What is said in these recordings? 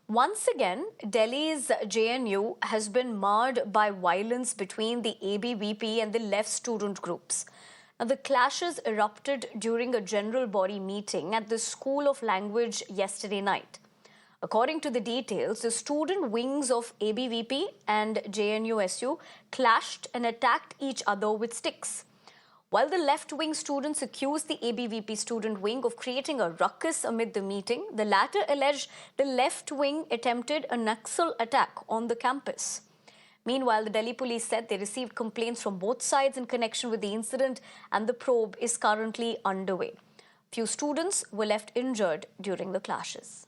Once again, Delhi's JNU has been marred by violence between the ABVP and the left student groups. Now, the clashes erupted during a general body meeting at the School of Language yesterday night. According to the details, the student wings of ABVP and JNUSU clashed and attacked each other with sticks. While the left-wing students accused the ABVP student wing of creating a ruckus amid the meeting, the latter alleged the left wing attempted a Naxal attack on the campus. Meanwhile, the Delhi police said they received complaints from both sides in connection with the incident and the probe is currently underway. Few students were left injured during the clashes.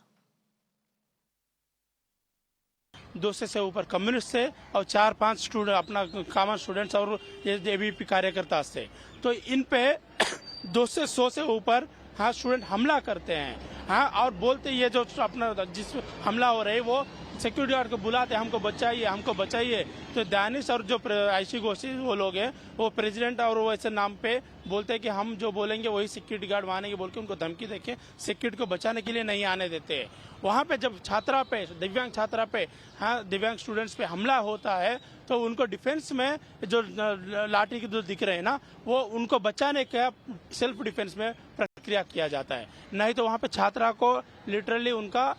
200 से ऊपर communist थे और 4-5 student अपना common students और ये ABVP कार्यकर्ता थे। तो इन पे 200 से ऊपर स्टूडेंट हमला करते हैं और बोलते ये जो अपना जिस हमला हो रहा है वो सिक्योरिटी गार्ड को बुलाते हमको बचाइए। तो दानिश और जो आईसी गोशी वो लोग हैं वो प्रेसिडेंट और वो ऐसे नाम पे बोलते हैं कि हम जो बोलेंगे वही सिक्योरिटी गार्ड मानेंगे बोल के उनको धमकी देके सिक्योरिटी को बचाने के लिए नहीं आने देते हैं। वहाँ पे जब छात्रा पे दिव्यांग छात्रा पे दिव्यांग स्टूडेंट्स पे हमला होता है तो उनको डिफेंस में जो लाठी के जो दिख रहे हैं ना वो उनको बचाने का सेल्फ डिफेंस में प्रक्रिया किया जाता है। नहीं तो वहाँ पे छात्रा को लिटरली उनका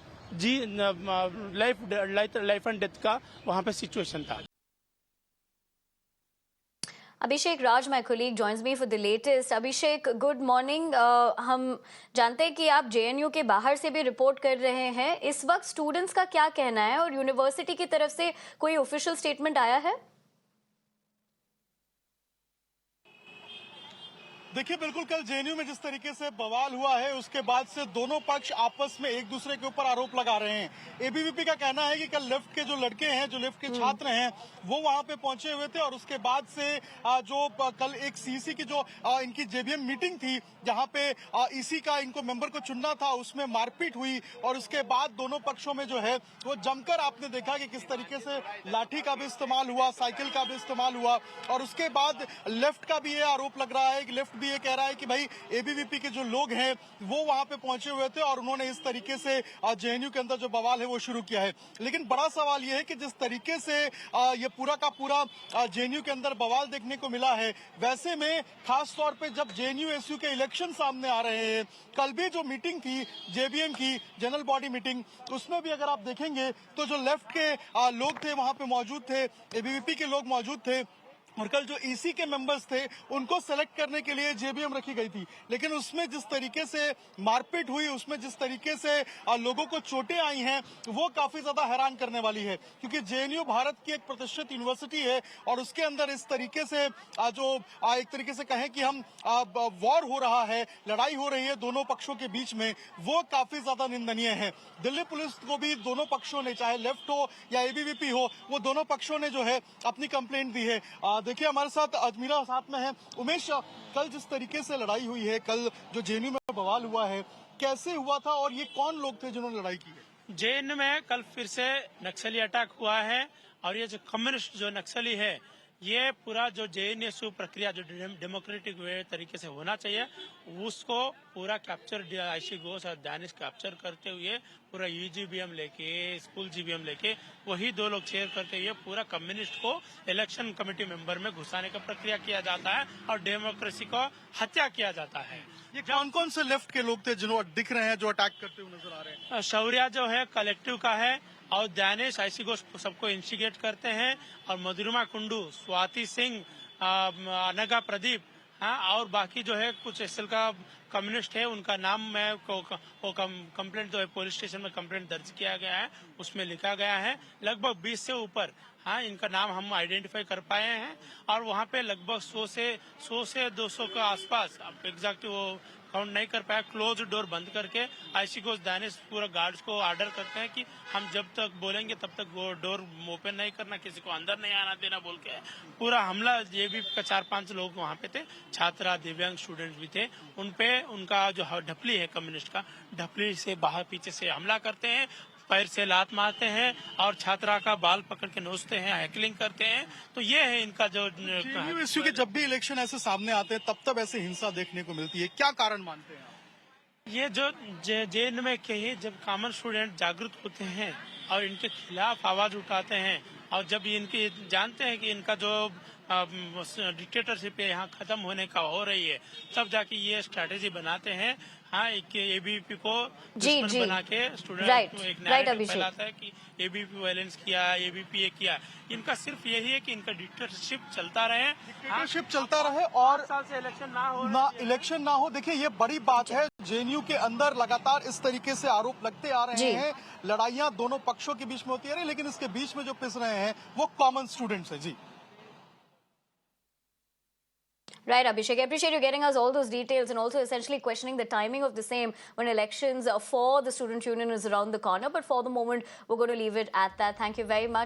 लाइफ एंड डेथ का वहाँ पे सिचुएशन था। Abhishek Raj, my colleague, joins me for the latest. Abhishek, good morning. हम जानते हैं कि आप JNU के बाहर से भी रिपोर्ट कर रहे हैं। इस वक्त स्टूडेंट्स का क्या कहना है और यूनिवर्सिटी की तरफ से कोई ऑफिशियल स्टेटमेंट आया है? देखिए, बिल्कुल कल जेएनयू में जिस तरीके से बवाल हुआ है उसके बाद से दोनों पक्ष आपस में एक दूसरे के ऊपर आरोप लगा रहे हैं। एबीवीपी का कहना है कि कल लेफ्ट के जो लड़के हैं, जो लेफ्ट के छात्र हैं, वो वहां पे पहुंचे हुए थे और उसके बाद से जो कल एक सीसी की जो इनकी जेबीएम मीटिंग थी जहां पे ईसी का इनको मेंबर को चुनना था उसमें मारपीट हुई और उसके बाद दोनों पक्षों में जो है वो जमकर आपने देखा कि किस तरीके से लाठी का भी इस्तेमाल हुआ, साइकिल का भी इस्तेमाल हुआ और उसके बाद लेफ्ट का भी ये आरोप लग रहा है कि लेफ्ट भी ये कह रहा है कि भाई एबीवीपी के जो लोग हैं वो वहां पे पहुंचे हुए थे और उन्होंने इस तरीके से जेएनयू के अंदर जो बवाल है वो शुरू किया है। लेकिन बड़ा सवाल ये है कि जिस तरीके से ये पूरा का पूरा जेएनयू के अंदर बवाल देखने को मिला है, वैसे में खास तौर पे जब जेएनयू-एसयू के इलेक्शन सामने आ रहे हैं, कल भी जो मीटिंग थी जेबीएम की जनरल बॉडी मीटिंग, उसमें भी अगर आप देखेंगे तो जो लेफ्ट के लोग थे वहां पे मौजूद थे, एबीवीपी के लोग मौजूद थे और कल जो ईसी के मेंबर्स थे उनको सेलेक्ट करने के लिए जेबीएम रखी गई थी। लेकिन उसमें जिस तरीके से मारपीट हुई, उसमें जिस तरीके से लोगों को चोटें आई हैं, वो काफी ज्यादा हैरान करने वाली है क्योंकि जेएनयू भारत की एक प्रतिष्ठित यूनिवर्सिटी है और उसके अंदर इस तरीके से जो एक तरीके से कहें कि हम वॉर हो रहा है, लड़ाई हो रही है दोनों पक्षों के बीच में, वो काफी ज्यादा निंदनीय है। दिल्ली पुलिस को भी दोनों पक्षों ने, चाहे लेफ्ट हो या एबीवीपी हो, वो दोनों पक्षों ने जो है अपनी कंप्लेंट दी है। देखिए, हमारे साथ अजमीरा साथ में है। उमेश, कल जिस तरीके से लड़ाई हुई है, कल जो जेएनयू में बवाल हुआ है, कैसे हुआ था और ये कौन लोग थे जिन्होंने लड़ाई की है? जेएनयू में कल फिर से नक्सली अटैक हुआ है और ये जो कम्युनिस्ट जो नक्सली है ये पूरा जो जेएनयू प्रक्रिया जो डेमोक्रेटिक वे तरीके से होना चाहिए उसको पूरा कैप्चर आईसी घोष और दानिश कैप्चर करते हुए पूरा यूजीबीएम लेके स्कूल जीबीएम लेके वही दो लोग शेयर करते हुए पूरा कम्युनिस्ट को इलेक्शन कमेटी मेंबर में घुसाने का प्रक्रिया किया जाता है और डेमोक्रेसी को हत्या किया जाता है। ये कौन कौन से लेफ्ट के लोग थे जिन्होंने दिख रहे हैं जो अटैक करते हुए नजर आ रहे हैं? शौर्या जो है कलेक्टिव का है और दानिश आईसी घोष सबको इंस्टिगेट करते हैं और मधुरिमा कुंडू, स्वाति सिंह, अनगा प्रदीप और बाकी जो है कुछ एसएल का कम्युनिस्ट है उनका नाम मैं कंप्लेंट जो है पुलिस स्टेशन में कंप्लेंट दर्ज किया गया है, उसमें लिखा गया है। लगभग 20 से ऊपर इनका नाम हम आइडेंटिफाई कर पाए हैं और वहाँ पे लगभग 100 से 200 के आसपास, अब एग्जैक्ट वो काउंट नहीं कर पाया, क्लोज डोर बंद करके आईसी घोष दानिश पूरा गार्ड्स को ऑर्डर करते हैं कि हम जब तक बोलेंगे तब तक वो डोर ओपन नहीं करना, किसी को अंदर नहीं आना देना बोल के पूरा हमला। ये भी 4-5 लोग वहाँ पे थे, छात्रा दिव्यांग स्टूडेंट्स भी थे, उनपे उनका जो ढपली है कम्युनिस्ट का, ढपली से बाहर पीछे से हमला करते हैं, पैर से लात मारते हैं और छात्रा का बाल पकड़ के नोचते हैं, हैकलिंग करते हैं। तो ये है इनका जो जेएनयू के जब भी इलेक्शन ऐसे सामने आते हैं तब ऐसे हिंसा देखने को मिलती है, क्या कारण मानते हैं? ये जो जेएनयू में के जब कॉमन स्टूडेंट जागरूक होते हैं और इनके खिलाफ आवाज उठाते हैं और जब इनकी जानते हैं कि इनका जो डिक्टेटरशिप है यहाँ खत्म होने का हो रही है, तब जाके ये स्ट्रेटेजी बनाते हैं। हाँ, एबीवीपी को दुश्मन बना के स्टूडेंट को एक नैरेटिव फैलाता है कि एबीवीपी वायलेंस किया, एबीवीपी ये किया। इनका सिर्फ यही है कि इनका डिक्टेटरशिप चलता रहे, डिक्टेटरशिप चलता रहे और 5 साल से इलेक्शन इलेक्शन ना हो। देखिए, ये बड़ी बात है। जेएनयू के अंदर लगातार इस तरीके से आरोप लगते आ रहे हैं। लड़ाइयां दोनों पक्षों के बीच में होती आ रही है, लेकिन इसके बीच में जो पिस रहे हैं वो कॉमन स्टूडेंट्स है। जी, Right, Abhishek. I appreciate you getting us all those details and also essentially questioning the timing of the same when elections for the student union is around the corner. But for the moment, we're going to leave it at that. Thank you very much.